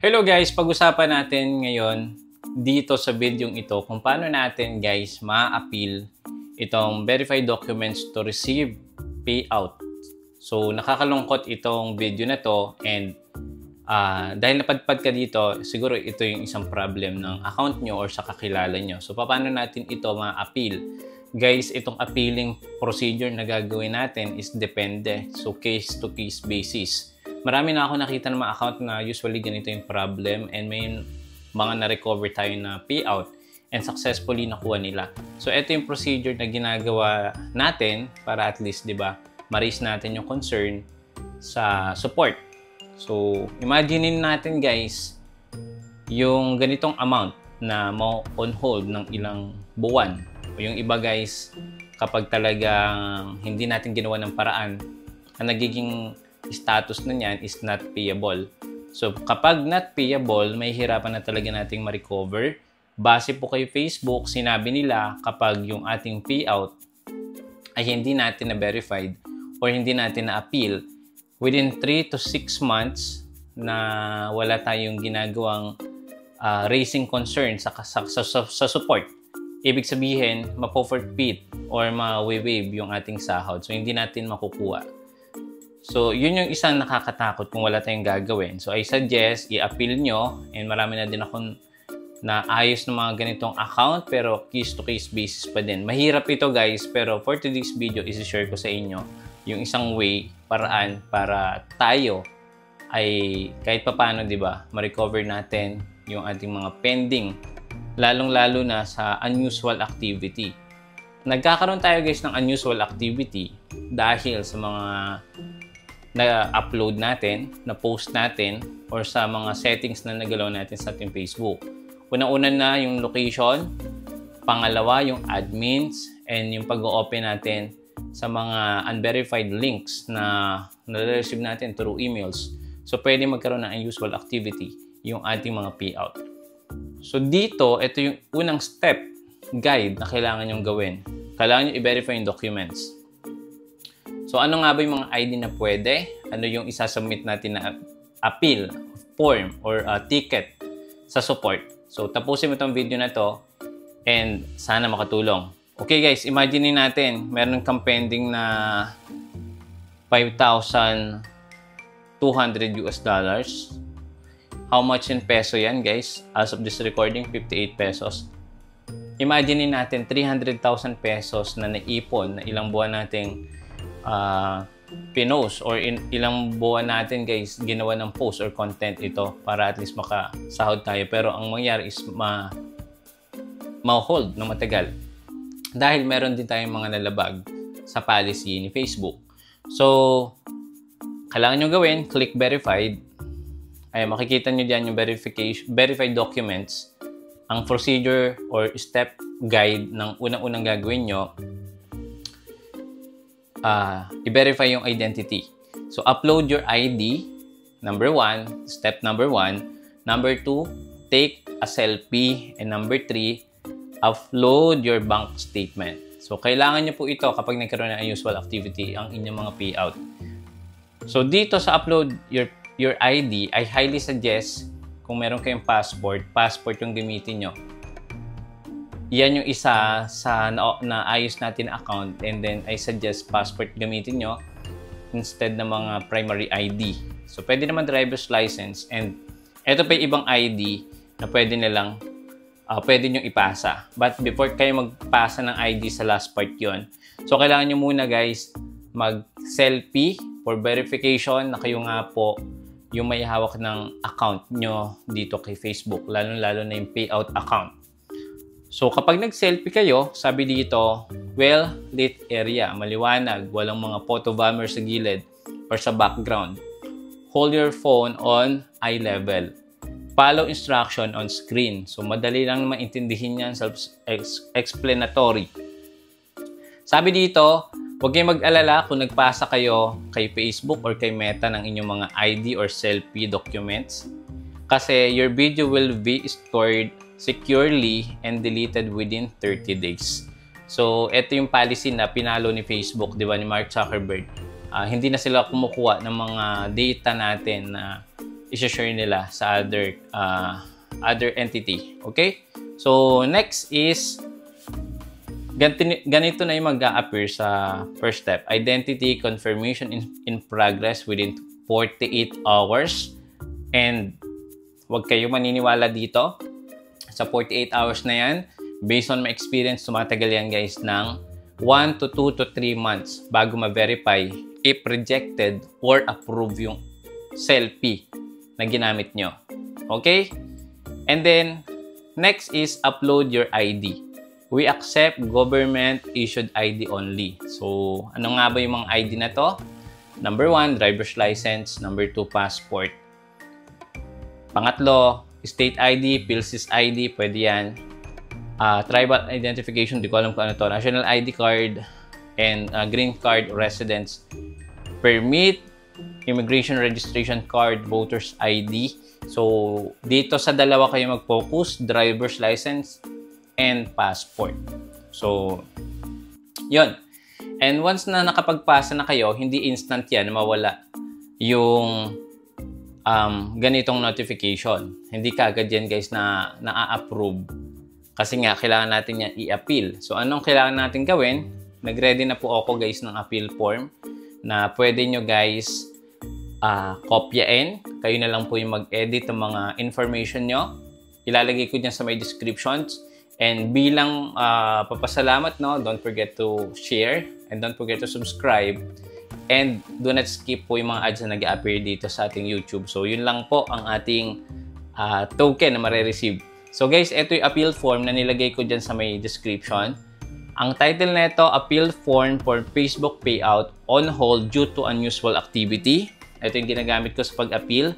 Hello guys, pag-usapan natin ngayon dito sa video ito kung paano natin guys ma-appeal itong verified documents to receive payout. So nakakalungkot itong video na to and dahil napadpad ka dito, siguro ito yung isang problem ng account nyo or sa kakilala nyo. So paano natin ito ma-appeal? Guys, itong appealing procedure na gagawin natin is depende. So case to case basis. Marami na ako nakita ng mga account na usually ganito yung problem and may mga na-recover tayo na payout and successfully nakuha nila. So, ito yung procedure na ginagawa natin para at least, di ba, ma-raise natin yung concern sa support. So, imaginein natin guys, yung ganitong amount na on hold ng ilang buwan. O yung iba guys, kapag talagang hindi natin ginawa ng paraan, ang nagiging status na niyan is not payable. So, kapag not payable, may hirapan na talaga nating ma-recover. Base po kay Facebook, sinabi nila kapag yung ating payout ay hindi natin na-verified or hindi natin na-appeal, within 3 to 6 months na wala tayong ginagawang raising concern sa support. Ibig sabihin, mapo-forfeit or ma-waive yung ating sahod. So, hindi natin makukuha. So, yun yung isang nakakatakot kung wala tayong gagawin. So, I suggest i-appeal nyo and marami na din akong naayos ng mga ganitong account pero case-to-case basis pa din. Mahirap ito guys pero for today's video, isi-share ko sa inyo yung isang way, paraan para tayo ay kahit papano, di ba, ma-recover natin yung ating mga pending, lalong-lalo na sa unusual activity. Nagkakaroon tayo guys ng unusual activity dahil sa mga na-upload natin, na-post natin, or sa mga settings na nagalaw natin sa ating Facebook. Unang-una na yung location, pangalawa yung admins, and yung pag-open natin sa mga unverified links na na-receive natin through emails. So, pwede magkaroon ng unusual activity yung ating mga payout. So, dito, ito yung unang step, guide na kailangan nyong gawin. Kailangan nyo i-verify yung documents. So, ano nga ba yung mga ID na pwede? Ano yung isasubmit natin na appeal, form, or ticket sa support? So, tapusin mo itong video na to and sana makatulong. Okay guys, imagine natin, meron kang pending na $5,200 US. How much in peso yan guys? As of this recording, 58 pesos. Imagine natin 300,000 pesos na naipon na ilang buwan nating pinost or ilang buwan natin guys ginawa ng post or content ito para at least makasahod tayo pero ang mangyari is ma-hold na matagal dahil meron din tayong mga nalabag sa policy ni Facebook. So kailangan nyo gawin, click verified. Ay makikita nyo dyan yung verified documents, ang procedure or step guide ng unang-unang gagawin nyo. I-verify yung identity. So, upload your ID, number 1, step number 1. Number 2, take a selfie. And number 3, upload your bank statement. So, kailangan nyo po ito kapag nagkaroon ng unusual activity ang inyong mga payout. So, dito sa upload your ID, I highly suggest kung meron kayong passport yung gamitin nyo. Yan yung isa sa naayos natin account and then I suggest passport gamitin nyo instead ng mga primary ID. So, pwede naman driver's license and ito pa yung ibang ID na pwede nilang pwede nyo ipasa. But before kayo magpasa ng ID sa last part yon, so kailangan nyo muna guys mag-selfie for verification na kayo nga po yung may hawak ng account nyo dito kay Facebook, lalo-lalo na yung payout account. So, kapag nag-selfie kayo, sabi dito, well-lit area, maliwanag, walang mga photo bomber sa gilid or sa background. Hold your phone on eye level. Follow instruction on screen. So, madali lang maintindihin yan, self-explanatory. Sabi dito, huwag kayong mag-alala kung nagpasa kayo kay Facebook or kay Meta ng inyong mga ID or selfie documents. Kasi your video will be stored securely and deleted within 30 days. So, ito yung policy na pinalo ni Facebook, di ba, ni Mark Zuckerberg. Hindi na sila kumukuha ng mga data natin na i-share nila sa other entity. Okay? So, next is ganito na yung mag-a-appear sa first step. Identity confirmation in progress within 48 hours. And huwag kayo maniniwala dito. Sa 48 hours na yan, based on my experience, tumatagal yan guys ng 1 to 2 to 3 months bago ma-verify if rejected or approve yung selfie na ginamit nyo. Okay? And then, next is upload your ID. We accept government-issued ID only. So, ano nga ba yung mga ID na to? Number 1, driver's license. Number 2, passport. Pangatlo, state ID, PhilSys ID, pwede yan. Tribal identification, di ko alam kung ano to. National ID card and green card residence permit, immigration registration card, voter's ID. So, dito sa dalawa kayo mag-focus, driver's license and passport. So, yun. And once na nakapagpasa na kayo, hindi instant yan mawala yung ganitong notification. Hindi kagad yan guys na na-approve. Kasi nga, kailangan natin yan i-appeal. So, anong kailangan natin gawin? Nag-ready na po ako guys ng appeal form na pwede nyo guys kopyain. Kayo na lang po yung mag-edit ng mga information nyo. Ilalagay ko dyan sa my descriptions. And bilang papasalamat, no, don't forget to share and don't forget to subscribe. And do not skip po yung mga ads na nag-appear dito sa ating YouTube. So, yun lang po ang ating token na mare-receive. So, guys, ito yung appeal form na nilagay ko dyan sa may description. Ang title na ito, Appeal Form for Facebook Payout on Hold Due to Unusual Activity. Ito yung ginagamit ko sa pag-appeal.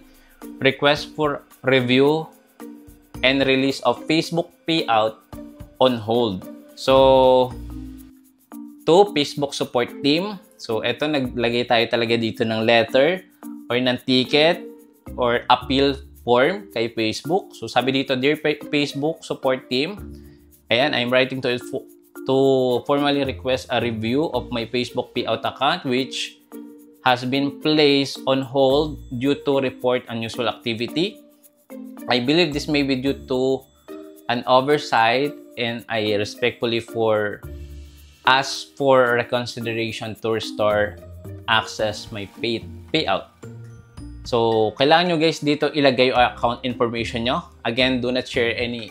Request for review and release of Facebook Payout on hold. So, to Facebook support team. So, eto naglagay tayo talaga dito ng letter or ng ticket or appeal form kay Facebook. So, sabi dito, Dear Facebook support team, ayan, I'm writing to formally request a review of my Facebook payout account which has been placed on hold due to report unusual activity. I believe this may be due to an oversight and I respectfully ask for reconsideration to restore access my payout. So, kailangan nyo guys dito ilagay yung account information nyo. Again, do not share any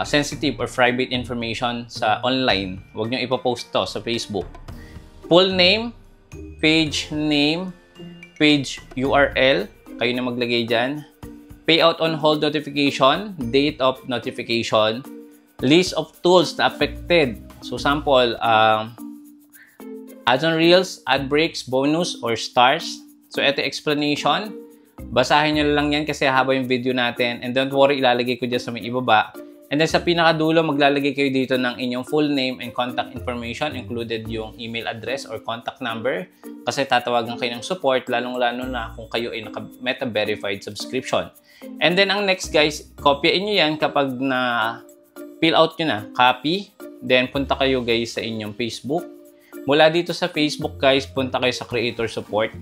sensitive or private information sa online. Huwag nyo ipopost to sa Facebook. Full name, page URL, kayo na maglagay dyan. Payout on hold notification, date of notification, list of tools na affected. So, sample, ads on reels, ad breaks, bonus, or stars. So, ito explanation. Basahin nyo lang yan kasi haba yung video natin. And don't worry, ilalagay ko dyan sa may ibaba. And then sa pinakadulo, maglalagay kayo dito ng inyong full name and contact information, included yung email address or contact number. Kasi tatawagan kayo ng support, lalong-lalo na kung kayo ay naka-Meta verified subscription. And then ang next guys, kopyain nyo yan kapag na fill out nyo na, copy. Then punta kayo guys sa inyong Facebook. Mula dito sa Facebook guys, punta kayo sa creator support.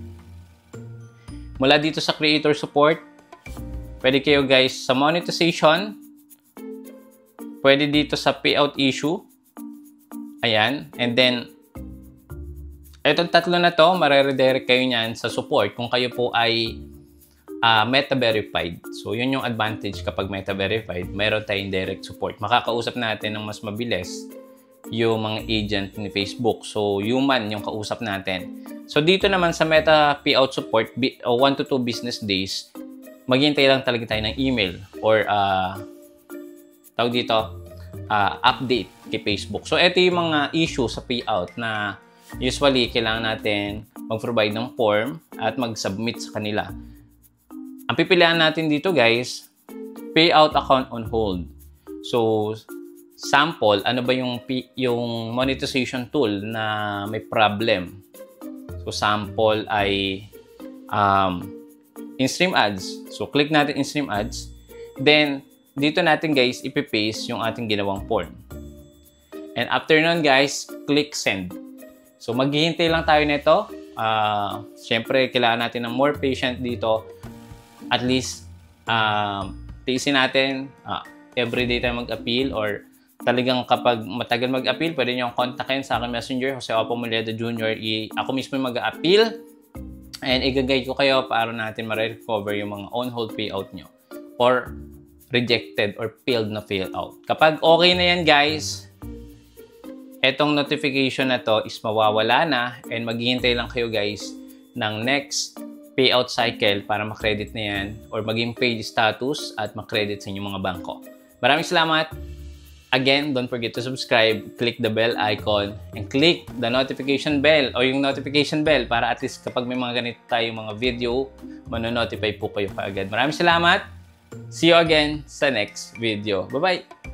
Mula dito sa creator support, pwede kayo guys sa monetization. Pwede dito sa payout issue. Ayan. And then, itong tatlo na to, mareredirect kayo niyan sa support kung kayo po ay Meta verified. So, yun yung advantage kapag Meta verified. Mayroon tayong direct support. Makakausap natin ng mas mabilis yung mga agent ni Facebook. So, human yung kausap natin. So, dito naman sa Meta payout support, 1 to 2 business days, maghintay lang talaga tayo ng email or tawag dito, update kay Facebook. So, ito yung mga issue sa payout na usually kailangan natin mag-provide ng form at mag-submit sa kanila. Ang pipilian natin dito guys, payout account on hold. So, sample, ano ba yung monetization tool na may problem? So, sample ay in-stream ads. So, click natin in-stream ads. Then, dito natin guys, ipipaste yung ating ginawang form. And after nun guys, click send. So, maghihintay lang tayo nito. Siyempre, kailangan natin ng more patient dito. at least tiisin natin, everyday tayo mag-appeal, or talagang kapag matagal mag-appeal, pwede nyo kontakin sa akin messenger, Jose Opo Moledo Jr. Ako mismo mag-appeal and i-guide ko kayo para natin ma-recover yung mga on-hold payout nyo or rejected or failed na payout. Kapag okay na yan guys, etong notification na to is mawawala na and maghihintay lang kayo guys ng next payout cycle para makredit na yan or maging paid status at makredit sa inyong mga bangko. Maraming salamat! Again, don't forget to subscribe, click the bell icon, and click the notification bell o yung notification bell para at least kapag may mga ganito tayong mga video, manonotify po kayo kaagad. Maraming salamat! See you again sa next video. Bye-bye!